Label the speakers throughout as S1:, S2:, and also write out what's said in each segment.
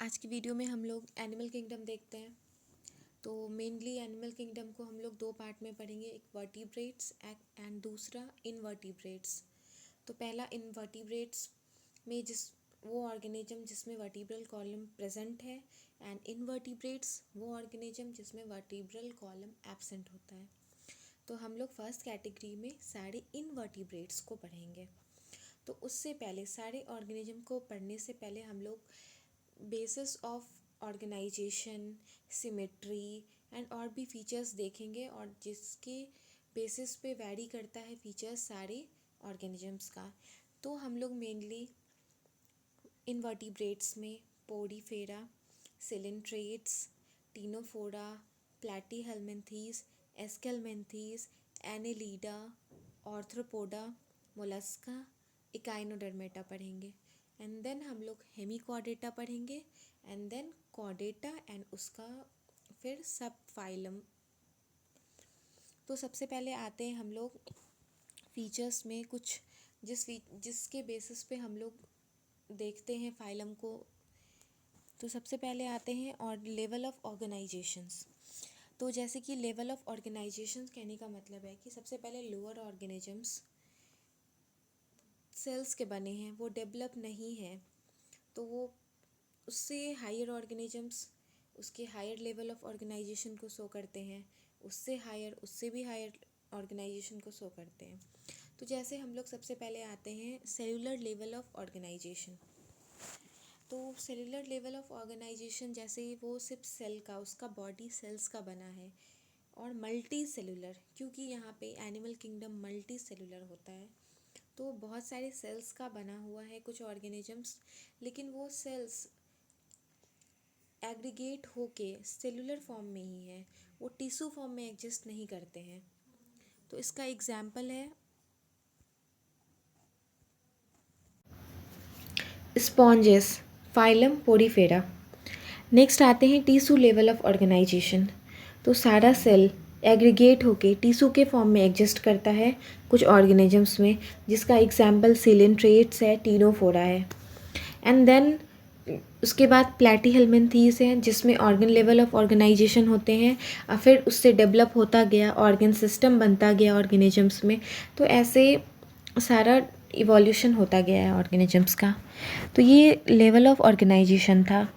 S1: आज की वीडियो में हम लोग एनिमल किंगडम देखते हैं। तो मेनली एनिमल किंगडम को हम लोग दो पार्ट में पढ़ेंगे, एक वर्टिब्रेट्स एंड दूसरा इनवर्टिब्रेट्स। तो पहला इनवर्टिब्रेट्स में वो ऑर्गेनिज्म जिसमें वर्टिब्रल कॉलम प्रेजेंट है, एंड इनवर्टिब्रेट्स वो ऑर्गेनिज्म जिसमें वर्टिब्रल कॉलम एब्सेंट होता है। तो हम लोग फर्स्ट कैटेगरी में सारे इनवर्टिब्रेट्स को पढ़ेंगे। तो उससे पहले सारे ऑर्गेनिज्म को पढ़ने से पहले हम लोग basis of organisation, symmetry and और भी फीचर्स देखेंगे, और जिसके बेसिस पे वैरी करता है फीचर्स सारे ऑर्गेनिजम्स का। तो हम लोग मेनली इनवर्टिब्रेट्स में Porifera, coelenterates, Ctenophora, Platyhelminthes, Aschelminthes, Annelida, Arthropoda, Mollusca, Echinodermata पढ़ेंगे। एंड देन हम लोग हेमिकॉर्डेटा पढ़ेंगे, एंड देन कॉर्डेटा एंड उसका फिर सब फाइलम। तो सबसे पहले आते हैं हम लोग फीचर्स में कुछ जिसके बेसिस पे हम लोग देखते हैं फाइलम को। तो सबसे पहले आते हैं और लेवल ऑफ ऑर्गेनाइजेशंस। तो जैसे कि लेवल ऑफ ऑर्गेनाइजेशंस कहने का मतलब है कि सबसे पहले लोअर ऑर्गेनिजम्स सेल्स के बने हैं, वो डेवलप नहीं है, तो वो उससे हायर ऑर्गेनिजम्स उसके हायर लेवल ऑफ ऑर्गेनाइजेशन को शो करते हैं, उससे भी हायर ऑर्गेनाइजेशन को शो करते हैं। तो जैसे हम लोग सबसे पहले आते हैं सेलुलर लेवल ऑफ ऑर्गेनाइजेशन। तो सेलुलर लेवल ऑफ ऑर्गेनाइजेशन जैसे वो सिर्फ सेल का, उसका बॉडी सेल्स का बना है, और मल्टी सेलुलर, क्योंकि यहाँ पे एनिमल किंगडम मल्टी सेलुलर होता है, तो बहुत सारे सेल्स का बना हुआ है कुछ ऑर्गेनिजम्स, लेकिन वो सेल्स एग्रीगेट होके सेलुलर फॉर्म में ही है, वो टिश्यू फॉर्म में एग्जिस्ट नहीं करते हैं। तो इसका एग्जाम्पल है स्पॉन्जेस, फाइलम पोडीफेरा। नेक्स्ट आते हैं टिश्यू लेवल ऑफ ऑर्गेनाइजेशन। तो सारा सेल एग्रीगेट होके टिश्यू के फॉर्म में एग्जिस्ट करता है कुछ ऑर्गेनिजम्स में, जिसका एग्जाम्पल सिलेंट्रेट्स है, टीनोफोरा है। एंड देन उसके बाद प्लैटीहेल्मिन्थीज हैं, जिसमें ऑर्गन लेवल ऑफ ऑर्गेनाइजेशन होते हैं, और फिर उससे डेवलप होता गया, ऑर्गन सिस्टम बनता गया ऑर्गेनिजम्स में। तो ऐसे सारा इवोल्यूशन होता गया है ऑर्गेनिजम्स का। तो ये लेवल ऑफ ऑर्गेनाइजेशन था।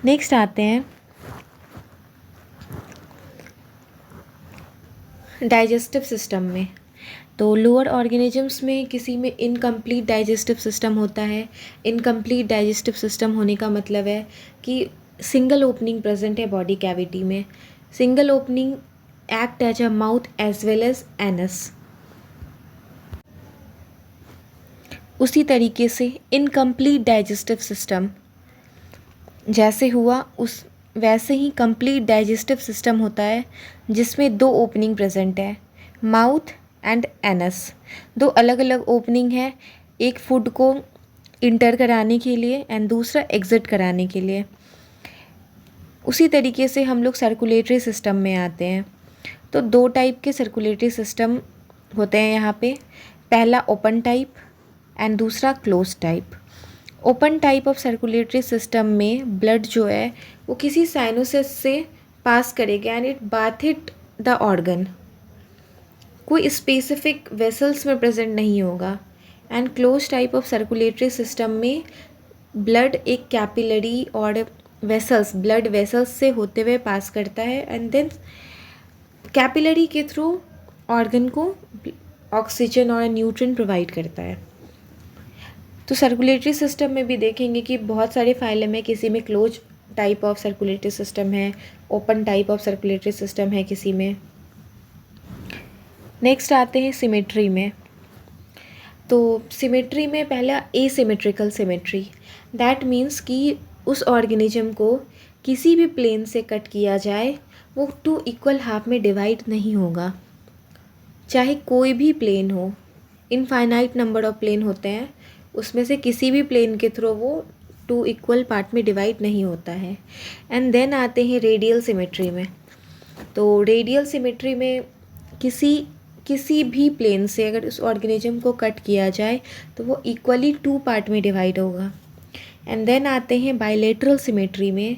S1: नेक्स्ट आते हैं डाइजेस्टिव सिस्टम में। तो लोअर ऑर्गेनिजम्स में किसी में इनकम्प्लीट डाइजेस्टिव सिस्टम होता है। इनकम्प्लीट डाइजेस्टिव सिस्टम होने का मतलब है कि सिंगल ओपनिंग प्रेजेंट है बॉडी कैविटी में। Single opening act as a mouth as well as anus. उसी तरीके से इनकम्प्लीट डाइजेस्टिव सिस्टम जैसे हुआ उस वैसे ही कंप्लीट डाइजेस्टिव सिस्टम होता है जिसमें दो ओपनिंग प्रेजेंट है, माउथ एंड एनस। दो अलग अलग ओपनिंग है, एक फूड को इंटर कराने के लिए एंड दूसरा एग्जिट कराने के लिए। उसी तरीके से हम लोग सर्कुलेटरी सिस्टम में आते हैं। तो दो टाइप के सर्कुलेटरी सिस्टम होते हैं यहाँ पे, पहला ओपन टाइप एंड दूसरा close type. Open type of circulatory system में ब्लड जो है वो किसी साइनोसिस से पास करेगा एंड इट बाथिट द ऑर्गन, कोई स्पेसिफिक वेसल्स में प्रेजेंट नहीं होगा। And close type of circulatory system में ब्लड एक कैपिलरी और वेसल्स, ब्लड वेसल्स से होते हुए पास करता है, एंड देन कैपिलरी के थ्रू ऑर्गन को ऑक्सीजन और न्यूट्रिएंट प्रोवाइड करता है। तो सर्कुलेटरी सिस्टम में भी देखेंगे कि बहुत सारे फाइलम है, किसी में close type of circulatory system है, open type of circulatory system है किसी में। नेक्स्ट आते हैं सिमेट्री में। तो सिमेट्री में पहला एसिमेट्रिकल सिमेट्री, दैट मीन्स कि उस ऑर्गेनिज्म को किसी भी प्लेन से कट किया जाए वो टू इक्वल हाफ में डिवाइड नहीं होगा, चाहे कोई भी प्लेन हो। इनफाइनाइट नंबर ऑफ प्लेन होते हैं, उसमें से किसी भी प्लेन के थ्रू वो टू इक्वल पार्ट में डिवाइड नहीं होता है। एंड देन आते हैं रेडियल सिमेट्री में। तो रेडियल सिमेट्री में किसी भी प्लेन से अगर उस ऑर्गेनिज्म को कट किया जाए तो वो इक्वली टू पार्ट में डिवाइड होगा। एंड देन आते हैं बाइलेटरल सिमेट्री में।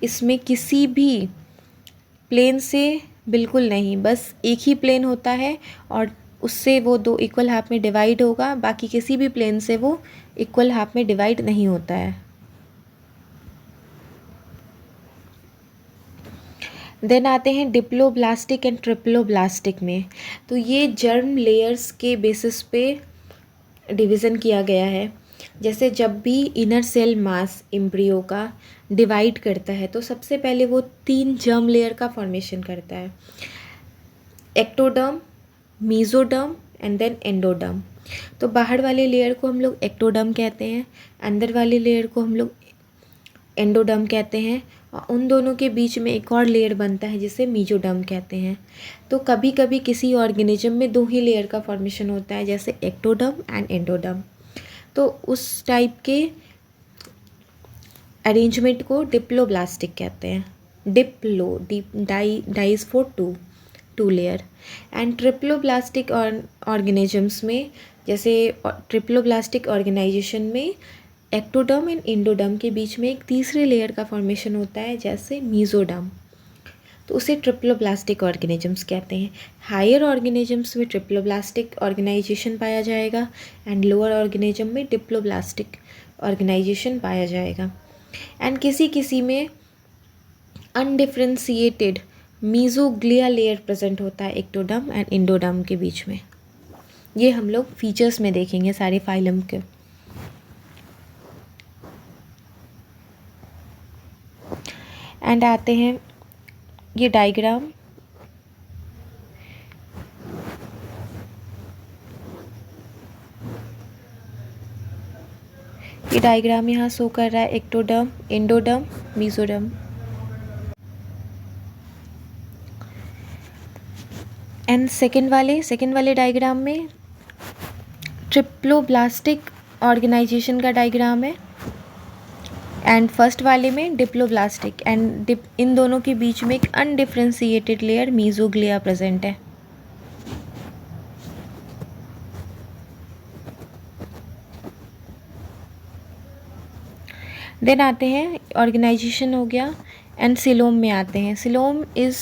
S1: इसमें किसी भी प्लेन से बिल्कुल नहीं, बस एक ही प्लेन होता है और उससे वो दो इक्वल हाफ में डिवाइड होगा, बाकी किसी भी प्लेन से वो इक्वल हाफ में डिवाइड नहीं होता है। देन आते हैं डिप्लोब्लास्टिक एंड ट्रिप्लोब्लास्टिक में। तो ये जर्म लेयर्स के बेसिस पे डिवीज़न किया गया है। जैसे जब भी इनर सेल मास एम्ब्रियो का डिवाइड करता है तो सबसे पहले वो 3 जर्म लेयर का फॉर्मेशन करता है, ectoderm, mesoderm and then endoderm. तो बाहर वाले लेयर को हम लोग एक्टोडर्म कहते हैं, अंदर वाले लेयर को हम लोग एंडोडर्म कहते हैं, और उन दोनों के बीच में एक और लेयर बनता है जिसे मीजोडर्म कहते हैं। तो कभी कभी किसी ऑर्गेनिज्म में 2 ही लेयर का फॉर्मेशन होता है, जैसे एक्टोडर्म एंड एंडोडर्म। तो उस टाइप के अरेंजमेंट को डिप्लोब्लास्टिक कहते हैं। Diplo dies for two layer. And triploblastic organisms में, जैसे ट्रिप्लोब्लास्टिक ऑर्गेनाइजेशन में एक्टोडर्म एंड एंडोडर्म के बीच में एक तीसरे लेयर का फॉर्मेशन होता है, जैसे मीजोडर्म। तो उसे ट्रिप्लोब्लास्टिक ऑर्गेनिजम्स कहते हैं। हायर ऑर्गेनिजम्स में ट्रिप्लोब्लास्टिक ऑर्गेनाइजेशन पाया जाएगा एंड लोअर ऑर्गेनिज्म में डिप्लोब्लास्टिक ऑर्गेनाइजेशन पाया जाएगा। एंड किसी किसी में अनडिफ्रेंशिएटेड मीजोग्लिया लेयर प्रेजेंट होता है एक्टोडर्म एंड एंडोडर्म के बीच में। ये हम लोग फीचर्स में देखेंगे सारे फाइलम के। एंड आते हैं ये डायग्राम। ये डायग्राम यहाँ शो कर रहा है ectoderm, endoderm, mesoderm. And second वाले डायग्राम में ट्रिप्लोब्लास्टिक ऑर्गेनाइजेशन का डायग्राम है, एंड फर्स्ट वाले में डिप्लोब्लास्टिक। एंड इन दोनों के बीच में एक अनडिफ्रेंशिएटेड लेयर मीजोग्लिया प्रेजेंट है। देन आते हैं, ऑर्गेनाइजेशन हो गया, एंड सिलोम में आते हैं। Coelom is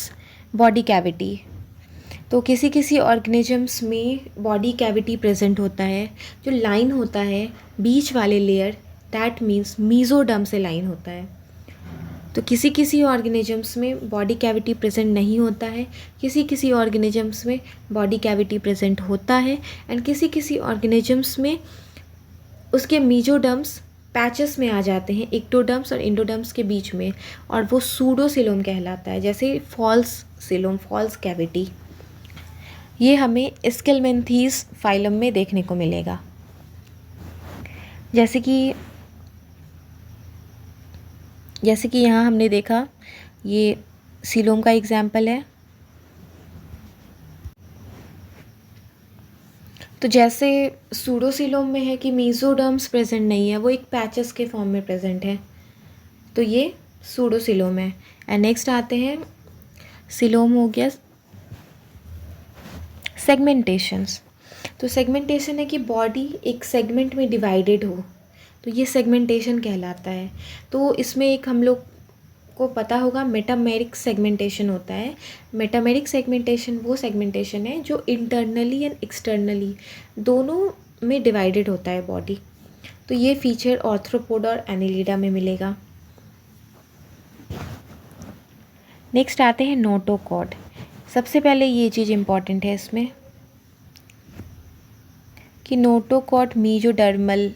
S1: body cavity. तो किसी किसी ऑर्गेनिजम्स में बॉडी कैविटी प्रेजेंट होता है, जो लाइन होता है बीच वाले लेयर, दैट मीन्स मीजोडर्म से लाइन होता है। तो किसी किसी ऑर्गेनिजम्स में बॉडी कैविटी प्रेजेंट नहीं होता है, किसी किसी ऑर्गेनिजम्स में बॉडी कैविटी प्रेजेंट होता है, एंड किसी किसी ऑर्गेनिजम्स में उसके मीजोडर्म्स पैचेस में आ जाते हैं एक्टोडर्म्स और एंडोडर्म्स के बीच में, और वो सूडोसिलोम कहलाता है, जैसे फॉल्स सिलोम, फॉल्स कैविटी। ये हमें स्केलमेंथीज फाइलम में देखने को मिलेगा। जैसे कि यहाँ हमने देखा, ये सिलोम का एग्जाम्पल है। तो जैसे सूडोसिलोम में है कि मीजोडर्म्स प्रेजेंट नहीं है, वो एक पैचेस के फॉर्म में प्रेजेंट है, तो ये सूडोसिलोम है। एंड नेक्स्ट आते हैं, सिलोम हो गया सेगमेंटेशंस। तो सेगमेंटेशन है कि बॉडी एक सेगमेंट में डिवाइडेड हो, तो ये सेगमेंटेशन कहलाता है। तो इसमें एक हम लोग को पता होगा मेटामेरिक सेगमेंटेशन होता है। मेटामेरिक सेगमेंटेशन वो सेगमेंटेशन है जो इंटरनली एंड एक्सटर्नली दोनों में डिवाइडेड होता है बॉडी। तो ये फीचर आर्थ्रोपोड और एनिलिडा में मिलेगा। नेक्स्ट आते हैं नोटोकॉर्ड। सबसे पहले ये चीज़ इम्पॉर्टेंट है इसमें कि नोटोकॉर्ड मीजोडर्मल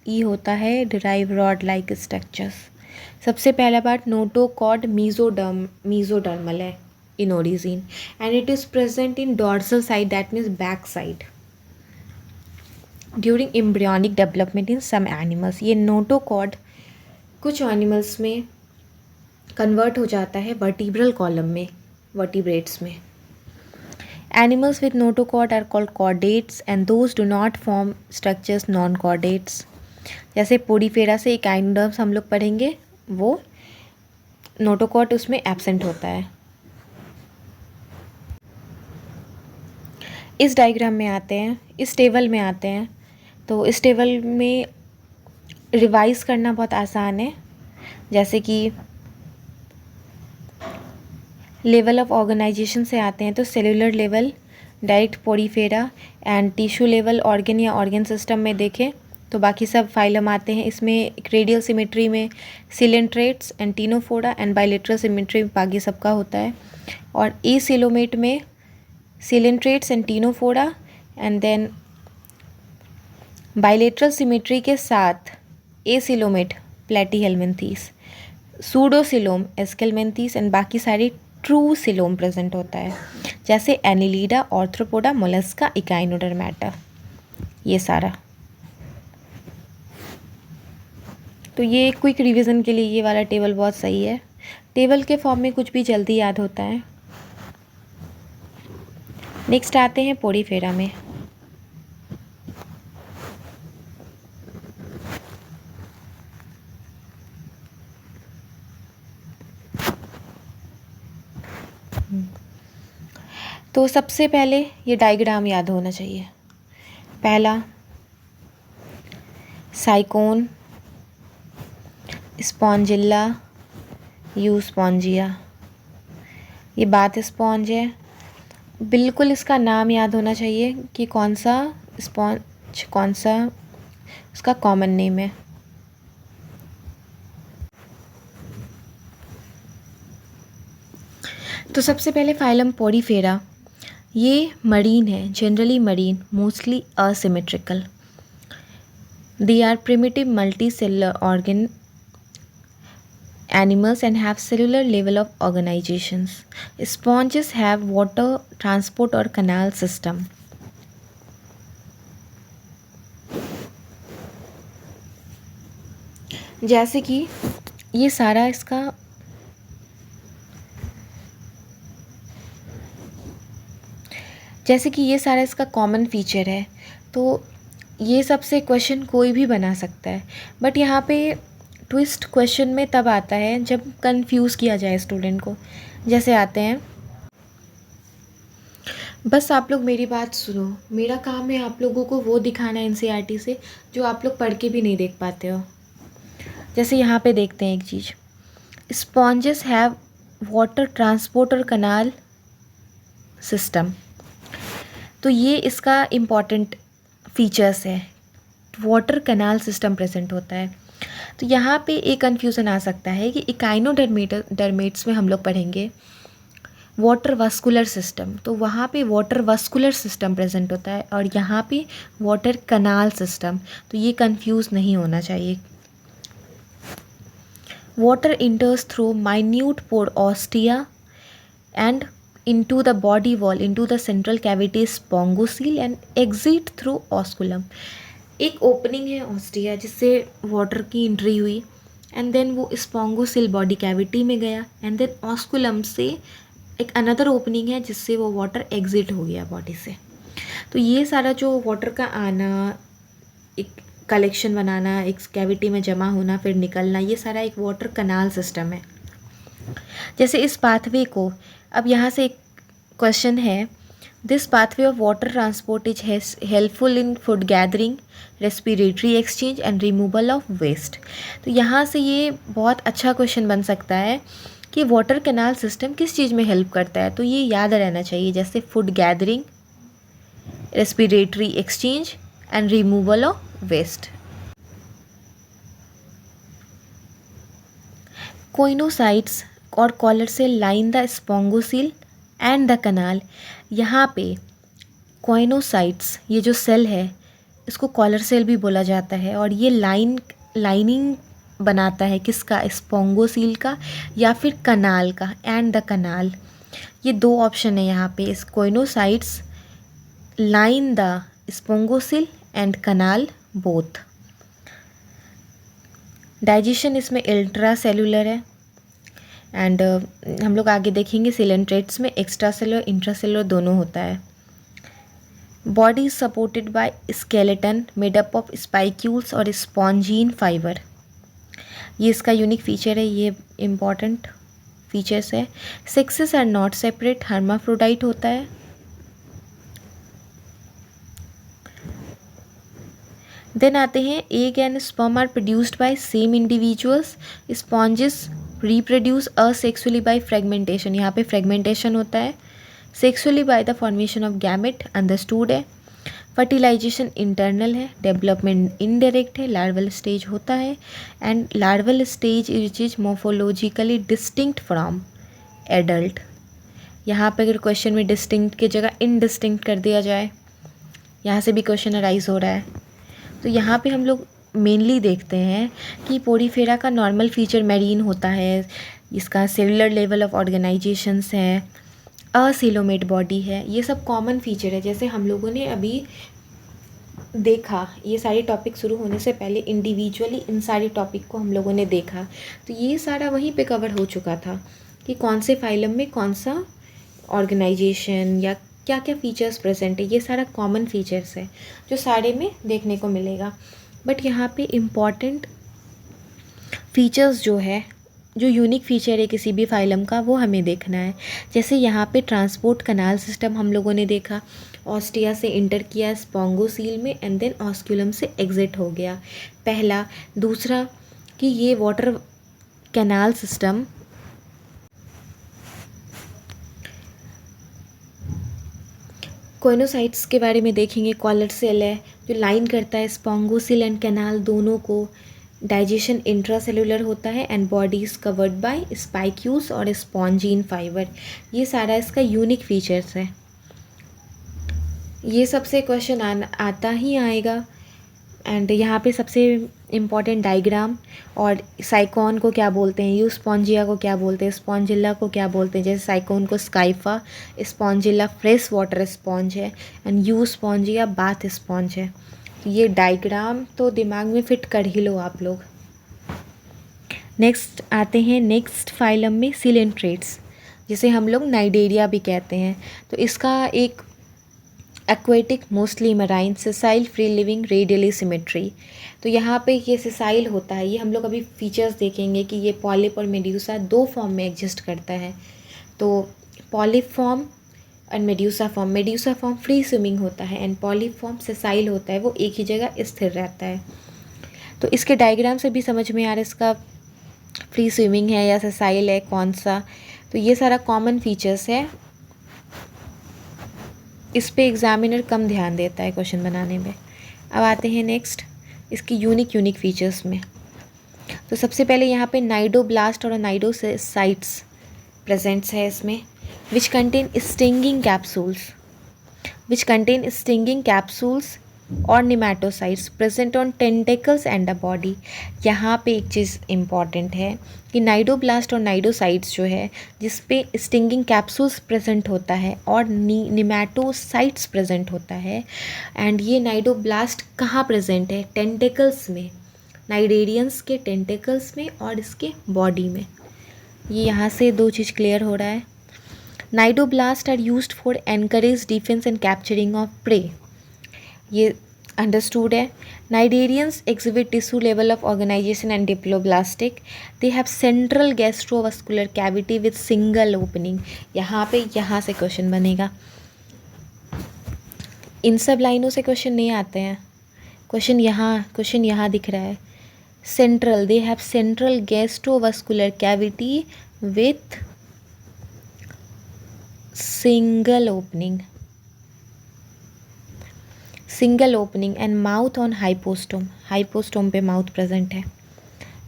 S1: ई होता है, डिराइव रॉड लाइक स्ट्रक्चर्स। सबसे पहला बात, नोटोकॉर्ड मीजोडर्मल है in origin, and it is present in dorsal side, that means back side, during embryonic development in some animals. ये नोटोकॉर्ड कुछ एनिमल्स में कन्वर्ट हो जाता है वर्टिब्रल कॉलम में, वर्टिब्रेट्स में। Animals with notochord are called chordates and those do not form structures non-chordates। जैसे पोडीफेरा से इकाइनोडर्म्स हम लोग पढ़ेंगे, वो नोटोकॉर्ड उसमें एब्सेंट होता है। इस डायग्राम में आते हैं, इस टेबल में आते हैं। तो इस टेबल में रिवाइज करना बहुत आसान है, जैसे कि लेवल ऑफ ऑर्गेनाइजेशन से आते हैं तो cellular level, direct Porifera, and tissue level organ या ऑर्गन सिस्टम में देखें तो बाकी सब फाइलम आते हैं। इसमें रेडियल सिमेट्री में coelenterates, Ctenophora and bilateral symmetry में बाकी सबका होता है, और ए सिलोमेट में coelenterates, Ctenophora and then bilateral symmetry के साथ acoelomate Platyhelminthes, pseudocoelom Aschelminthes and बाकी सारी ट्रू सिलोम प्रेजेंट होता है, जैसे एनिलीडा, ऑर्थ्रोपोडा, मोलस्का, इकाइनोडर्मेटा, ये सारा। तो ये क्विक रिवीजन के लिए ये वाला टेबल बहुत सही है। टेबल के फॉर्म में कुछ भी जल्दी याद होता है। नेक्स्ट आते हैं पोरीफेरा में। तो सबसे पहले ये डायग्राम याद होना चाहिए। पहला साइकोन, स्पॉन्जिल्ला, यू स्पॉन्जिया, ये बात स्पॉन्ज है। बिल्कुल इसका नाम याद होना चाहिए कि कौन सा स्पॉन्ज, कौन सा उसका कॉमन नेम है। तो सबसे पहले फाइलम पोरीफेरा, ये मरीन है, generally marine, mostly asymmetrical. They are primitive multicellular organ animals and have cellular level of organizations. Sponges have water transport or canal system. जैसे कि ये सारा इसका कॉमन फीचर है, तो ये सबसे क्वेश्चन कोई भी बना सकता है, बट यहाँ पे ट्विस्ट क्वेश्चन में तब आता है जब कंफ्यूज किया जाए स्टूडेंट को। जैसे आते हैं, बस आप लोग मेरी बात सुनो, मेरा काम है आप लोगों को वो दिखाना एनसीईआरटी से जो आप लोग पढ़ के भी नहीं देख पाते हो। जैसे यहाँ पे देखते हैं एक चीज़, स्पॉन्जेस हैव वाटर ट्रांसपोर्ट और कनाल सिस्टम, तो ये इसका इम्पॉर्टेंट फीचर्स है, वाटर कनाल सिस्टम प्रेजेंट होता है। तो यहाँ पे एक कन्फ्यूज़न आ सकता है कि इकाइनोडर्मेट्स में हम लोग पढ़ेंगे वाटर वास्कुलर सिस्टम, तो वहाँ पे वाटर वास्कुलर सिस्टम प्रेजेंट होता है और यहाँ पे वाटर कनाल सिस्टम, तो ये कंफ्यूज नहीं होना चाहिए। Water enters through minute pore ostia and into the body wall, into the central cavity spongocoel and exit through osculum. एक ओपनिंग है ऑस्टिया जिससे वाटर की एंट्री हुई, एंड देन वो स्पॉन्गोसिल बॉडी कैविटी में गया, एंड देन ऑस्कुलम से एक अनदर ओपनिंग है जिससे वो वाटर एग्जिट हो गया बॉडी से। तो ये सारा जो वाटर का आना, एक कलेक्शन बनाना, एक कैविटी में जमा होना, फिर निकलना, ये सारा एक वाटर कनाल सिस्टम है। जैसे इस पाथवे को, अब यहाँ से एक क्वेश्चन है, this pathway of water transport is helpful in food gathering, respiratory exchange and removal of waste. तो यहाँ से ये बहुत अच्छा क्वेश्चन बन सकता है कि वाटर कैनाल सिस्टम किस चीज़ में हेल्प करता है, तो ये याद रहना चाहिए, जैसे food gathering, respiratory exchange and removal of waste. Choanocytes और collar cell line the spongocoel and the canal. यहाँ पे कोइनोसाइट्स, ये जो सेल है इसको कॉलर सेल भी बोला जाता है, और ये लाइनिंग बनाता है किसका, स्पॉन्गोसील का या फिर कनाल का, एंड द कनाल। ये दो ऑप्शन है यहाँ पे, इस choanocytes line the spongocoel and canal both. Digestion इसमें इंट्रा सेलुलर है, एंड हम लोग आगे देखेंगे सिलेंट्रेट्स में एक्स्ट्रा सेलुलर इंट्रा सेलुलर दोनों होता है। Body is supported by skeleton made up of spicules और स्पॉन्जीन फाइबर, ये इसका यूनिक फीचर है, ये इम्पॉर्टेंट फीचर्स है। Sexes are not separate, hermaphrodite होता है। देन आते हैं egg and sperm are produced by same individuals. Sponges reproduce asexually by fragmentation. यहाँ पे फ्रेगमेंटेशन होता है. Sexually by the formation of gamete understood है. फर्टिलाइजेशन इंटरनल है. डेवलपमेंट इनडायरेक्ट है. लार्वल स्टेज होता है and larval stage which is morphologically distinct from adult. यहाँ पे अगर क्वेश्चन में डिस्टिंक्ट की जगह इनडिस्टिंक्ट कर दिया जाए, यहाँ से भी क्वेश्चन अराइज हो रहा है. तो यहाँ पे हम लोग मेनली देखते हैं कि पोरीफेरा का नॉर्मल फीचर मैरीन होता है, इसका सेलुलर लेवल ऑफ ऑर्गेनाइजेशंस है, असीलोमेट बॉडी है. ये सब कॉमन फीचर है. जैसे हम लोगों ने अभी देखा, ये सारे टॉपिक शुरू होने से पहले इंडिविजुअली इन सारे टॉपिक को हम लोगों ने देखा, तो ये सारा वहीं पे कवर हो चुका था कि कौन से फाइलम में कौन सा ऑर्गेनाइजेशन या क्या क्या फीचर्स प्रेजेंट है. ये सारा कॉमन फीचर्स है जो सारे में देखने को मिलेगा. बट यहाँ पे इम्पॉर्टेंट फीचर्स जो है, जो यूनिक फीचर है किसी भी फाइलम का, वो हमें देखना है. जैसे यहाँ पे ट्रांसपोर्ट कनाल सिस्टम हम लोगों ने देखा. ऑस्टिया से इंटर किया स्पोंगोसील में एंड देन ऑस्क्यूलम से एग्जिट हो गया. पहला. दूसरा कि ये वाटर कैनाल सिस्टम कोइनोसाइट्स के बारे में देखेंगे. कॉलर सेल है जो लाइन करता है स्पोंगोसील एंड कैनाल दोनों को. डाइजेशन इंट्रासेलुलर होता है and body is covered by spicules और स्पॉन्जीन फाइबर. ये सारा इसका यूनिक फीचर्स है. ये सबसे क्वेश्चन आता ही आएगा. एंड यहाँ पे सबसे इम्पॉर्टेंट डायग्राम और साइकॉन को क्या बोलते हैं, यूस्पॉन्जिया को क्या बोलते हैं, स्पॉन्जिला को क्या बोलते हैं. जैसे साइकॉन को स्काइफा, स्पॉन्जिला फ्रेश वाटर स्पॉन्ज है एंड यूस्पॉन्जिया बाथ स्पॉन्ज है. ये डायग्राम तो दिमाग में फिट कर ही लो आप लोग. नेक्स्ट आते हैं नेक्स्ट फाइलम में सिलेंट्रेट्स, जिसे हम लोग नाइडेरिया भी कहते हैं. तो इसका एक aquatic mostly marine sessile free living radially symmetry. तो यहाँ पे ये सेसाइल होता है. ये हम लोग अभी फीचर्स देखेंगे कि ये पॉलिप और मेड्यूसा दो फॉर्म में एग्जिस्ट करता है. तो polyp form and medusa form. Medusa form free swimming होता है एंड पॉलिप फॉर्म सेसाइल होता है, वो एक ही जगह स्थिर रहता है. तो इसके डायग्राम से भी समझ में आ रहा है इसका फ्री स्विमिंग है या सेसाइल है कौन सा. तो ये सारा कॉमन फीचर्स है. इस पे एग्जामिनर कम ध्यान देता है क्वेश्चन बनाने में. अब आते हैं नेक्स्ट इसकी यूनिक फीचर्स में. तो सबसे पहले यहाँ पे नाइडोब्लास्ट और नाइडोसाइट्स प्रेजेंट्स है इसमें, विच कंटेन स्टिंगिंग कैप्सूल्स और nematocytes present on tentacles and a body. यहाँ पे एक चीज़ इम्पॉर्टेंट है कि नाइडोब्लास्ट और नाइडोसाइट्स जो है जिस पे स्टिंगिंग कैप्सूल्स प्रेजेंट होता है और निमैटोसाइट्स प्रेजेंट होता है. एंड ये नाइडोब्लास्ट कहाँ प्रेजेंट है, टेंटेकल्स में, नाइडेरियंस के टेंटेकल्स में और इसके बॉडी में. ये यहाँ से दो चीज़ क्लियर हो रहा है. Cnidoblast are used for anchorage defence and capturing of prey. ये अंडरस्टूड है. Cnidarians exhibit tissue level of organisation and diploblastic. They have central gastrovascular cavity with single opening. यहाँ से क्वेश्चन बनेगा. इन सब लाइनों से क्वेश्चन नहीं आते हैं. क्वेश्चन यहाँ दिख रहा है. Central, they have central gastrovascular cavity with single opening and mouth on hypostome पे माउथ प्रेजेंट है.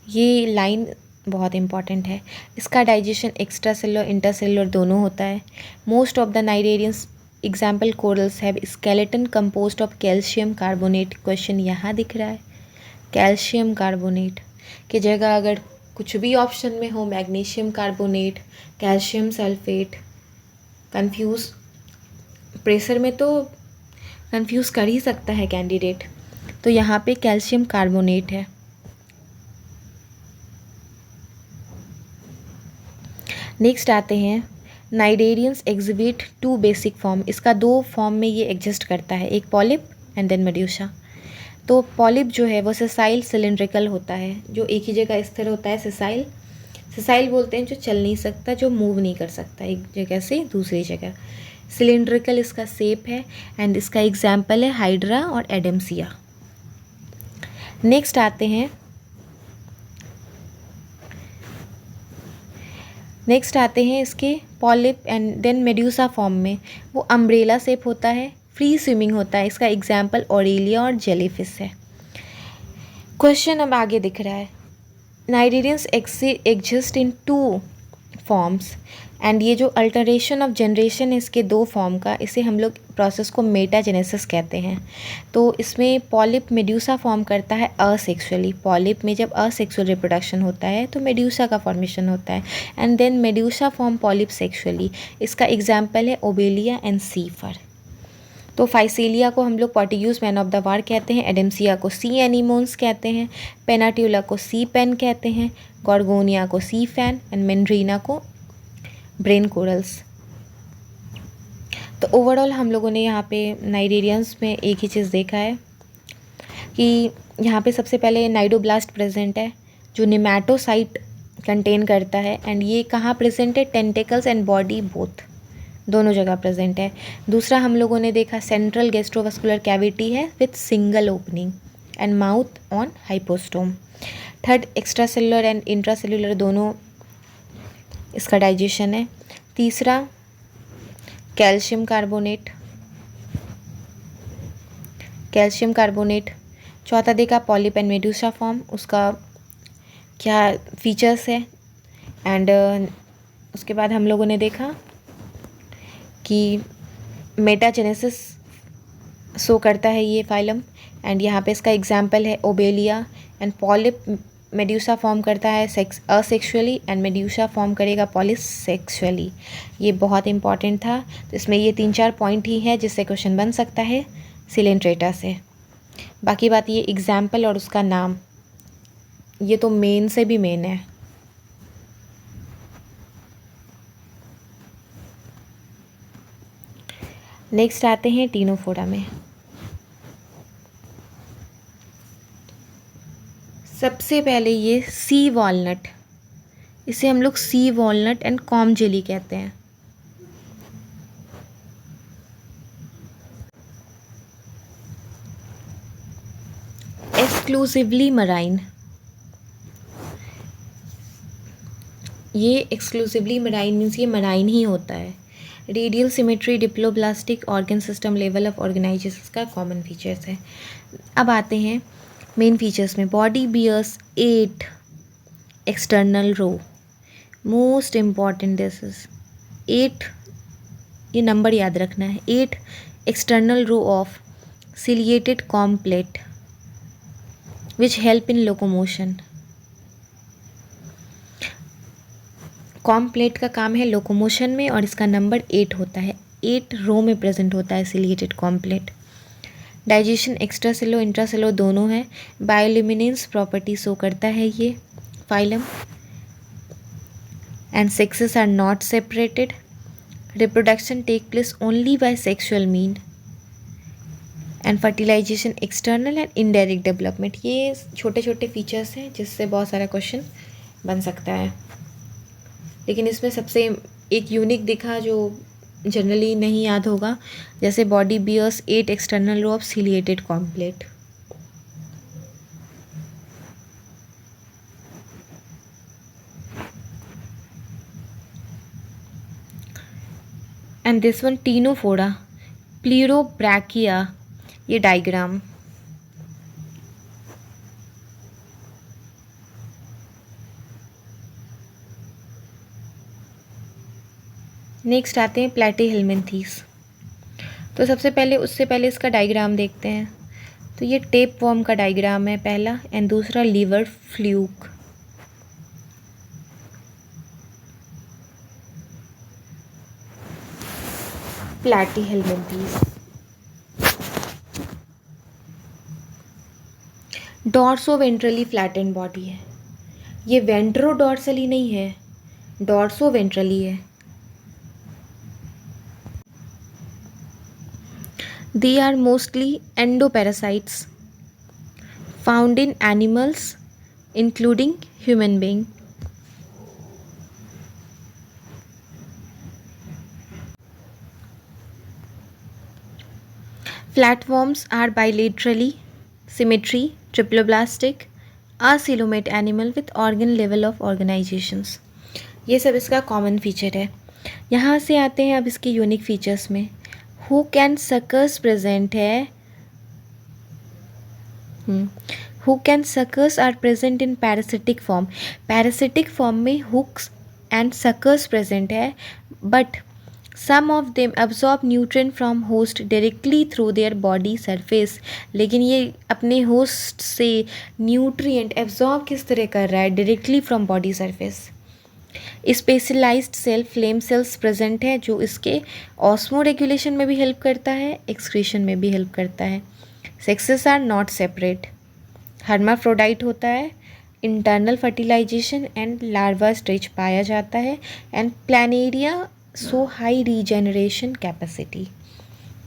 S1: ये लाइन बहुत इंपॉर्टेंट है. इसका डाइजेशन एक्स्ट्रा सेलुलर इंटरसेलुलर दोनों होता है. Most of the cnidarians example corals have skeleton composed of calcium carbonate. Question यहाँ दिख रहा है. कैल्शियम कार्बोनेट की जगह अगर कुछ भी ऑप्शन में हो, magnesium carbonate, calcium sulphate, confuse pressure में तो कंफ्यूज कर ही सकता है कैंडिडेट. तो यहाँ पे कैल्शियम कार्बोनेट है. नेक्स्ट आते हैं cnidarians exhibit two basic form. इसका दो फॉर्म में ये एग्जिस्ट करता है, एक पॉलिप एंड देन मेड्यूसा. तो पॉलिप जो है वो सेसाइल सिलिंड्रिकल होता है, जो एक ही जगह स्थिर होता है. सेसाइल बोलते हैं जो चल नहीं सकता, जो मूव नहीं कर सकता एक जगह से दूसरी जगह. सिलिंड्रिकल इसका शेप है एंड इसका एग्जाम्पल है हाइड्रा और एडेम्सिया. नेक्स्ट आते हैं इसके polyp and then medusa form में। वो अम्ब्रेला शेप होता है, फ्री स्विमिंग होता है। इसका एग्जाम्पल ऑरेलिया और जेलीफिश है। क्वेश्चन अब आगे दिख रहा है, cnidarians exist in 2 forms and ये जो अल्टरेशन ऑफ जनरेशन है इसके 2 फॉर्म का, इसे हम लोग प्रोसेस को मेटाजेनेसिस कहते हैं। तो इसमें पॉलिप मेड्यूसा फॉर्म करता है असेक्सुअली। पॉलिप में जब असेक्सुअल रिप्रोडक्शन होता है तो मेड्यूसा का फॉर्मेशन होता है and then medusa form polyp sexually. इसका एग्जाम्पल है ओबेलिया एंड सीफर। तो फाइसीलिया को हम लोग Portuguese man of the war कहते हैं, एडेम्सिया को सी एनीमोन्स कहते हैं, पेनाट्यूला को सी पेन कहते हैं, गॉर्गोनिया को सी फैन एंड मेंड्रीना को ब्रेन कोरल्स। तो ओवरऑल हम लोगों ने यहाँ पे नाइडेरियंस में एक ही चीज़ देखा है कि यहाँ पे सबसे पहले नाइडोब्लास्ट प्रेजेंट है जो निमैटोसाइट कंटेन करता है एंड ये कहाँ प्रेजेंट है, टेंटिकल्स एंड बॉडी बोथ, दोनों जगह प्रेजेंट है। दूसरा हम लोगों ने देखा सेंट्रल गैस्ट्रोवास्कुलर कैविटी है with single opening and mouth on hypostome. Third extra cellular and intracellular दोनों इसका डाइजेशन है। तीसरा कैल्शियम कार्बोनेट। चौथा देखा पॉलिप एंड मेड्यूसा फॉर्म, उसका क्या फीचर्स है एंड उसके बाद हम लोगों ने देखा कि मेटाजेनेसिस शो करता है ये फाइलम एंड यहाँ पे इसका एग्जाम्पल है obelia and polyp medusa form करता है असेक्सुअली एंड मेड्यूसा फॉर्म करेगा पॉलिस सेक्सुअली। ये बहुत इंपॉर्टेंट था। तो इसमें ये 3-4 पॉइंट ही है जिससे क्वेश्चन बन सकता है सिलेंट्रेटा से। बाकी बात ये एग्जाम्पल और उसका नाम, ये तो मेन से भी मेन है। नेक्स्ट आते हैं टीनोफोरा में। सबसे पहले ये सी वॉलनट, इसे हम लोग sea walnut and comb jelly कहते हैं। एक्सक्लूसिवली मराइन, ये एक्सक्लूसिवली मराइन मीन्स ये मराइन ही होता है। Radial symmetry diploblastic organ system level of organisations का कॉमन फीचर्स है। अब आते हैं मेन फीचर्स में। Body bears 8 external row, most important this is 8, ये नंबर याद रखना है। 8 external row of ciliated comb plate which help in locomotion. Comb plate का काम है लोकोमोशन में और इसका नंबर 8 होता है। 8 रो में प्रेजेंट होता है ciliated comb plate. Digestion extracellular intracellular दोनों है। बायोल्यूमिनेंस प्रॉपर्टी शो करता है ये phylum and sexes are not separated. Reproduction take place only by sexual mean and fertilisation external and indirect development. ये छोटे छोटे फीचर्स हैं जिससे बहुत सारा क्वेश्चन बन सकता है, लेकिन इसमें सबसे एक यूनिक दिखा जो जनरली नहीं याद होगा, जैसे body bears 8 external row of ciliated comb plates. And this one Ctenophora Pleurobrachia, ये डायग्राम। नेक्स्ट आते हैं प्लैटीहेल्मिन्थीस। तो सबसे पहले उससे पहले इसका डायग्राम देखते हैं। तो ये टेप वॉर्म का डायग्राम है पहला एंड दूसरा लीवर फ्लूक। प्लैटीहेल्मिन्थीस डॉर्सोवेंट्रली फ्लैटेंड बॉडी है। ये वेंट्रोडॉर्सली नहीं है, डॉर्सोवेंट्रली है। They are mostly endoparasites found in animals including human being. Flatworms are bilaterally symmetry triploblastic, acoelomate animal with organ level of organisations. ये सब इसका कॉमन फीचर है। यहाँ से आते हैं अब इसके यूनिक फीचर्स में। हुक एंड सकर्स प्रेजेंट है। Hook and suckers are present in parasitic form. Parasitic form में हुक्स एंड सकर्स प्रेजेंट है, but some of them absorb nutrient from host directly through their body surface. लेकिन ये अपने host से nutrient absorb किस तरह कर रहा है? Directly from body surface. Specialised cell flame cells present है, जो इसके ऑस्मो रेगुलेशन में भी हेल्प करता है, एक्सक्रीशन में भी हेल्प करता है। Sexes are not separate. Hermaphrodite होता है। Internal fertilisation and larva stage पाया जाता है। And Planaria so high regeneration capacity,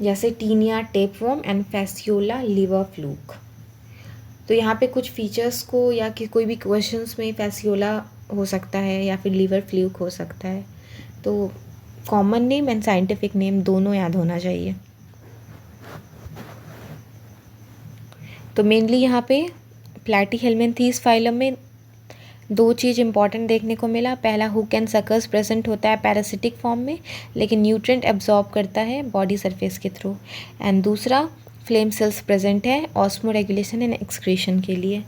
S1: जैसे Taenia tapeworm and Fasciola liver fluke. तो यहाँ पे कुछ फीचर्स को या कि कोई भी क्वेश्चंस में फैसियोला हो सकता है या फिर लिवर फ्लूक हो सकता है, तो common name and scientific name दोनों याद होना चाहिए। तो मेनली यहाँ पे प्लैटीहेल्मिन्थीस फाइलम में दो चीज़ इंपॉर्टेंट देखने को मिला। पहला, हुक एंड सकर्स प्रेजेंट होता है पैरासिटिक फॉर्म में, लेकिन न्यूट्रिएंट एब्जॉर्ब करता है बॉडी सरफेस के थ्रू। एंड दूसरा, फ्लेम सेल्स प्रेजेंट है ऑस्मो रेगुलेशन एंड एक्सक्रीशन के लिए।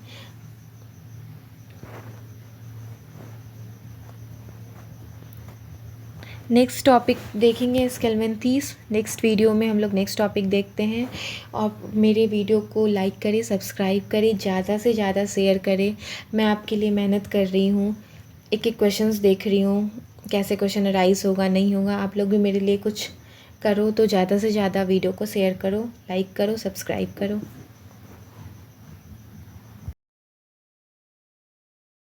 S1: नेक्स्ट टॉपिक देखेंगे स्केल्मेंथीस। नेक्स्ट वीडियो में हम लोग नेक्स्ट टॉपिक देखते हैं। और मेरे वीडियो को लाइक करें, सब्सक्राइब करें, ज़्यादा से ज़्यादा शेयर करें। मैं आपके लिए मेहनत कर रही हूँ, एक एक क्वेश्चंस देख रही हूँ, कैसे क्वेश्चन राइज होगा नहीं होगा। आप लोग भी मेरे लिए कुछ करो, तो ज़्यादा से ज़्यादा वीडियो को शेयर करो, लाइक करो, सब्सक्राइब करो।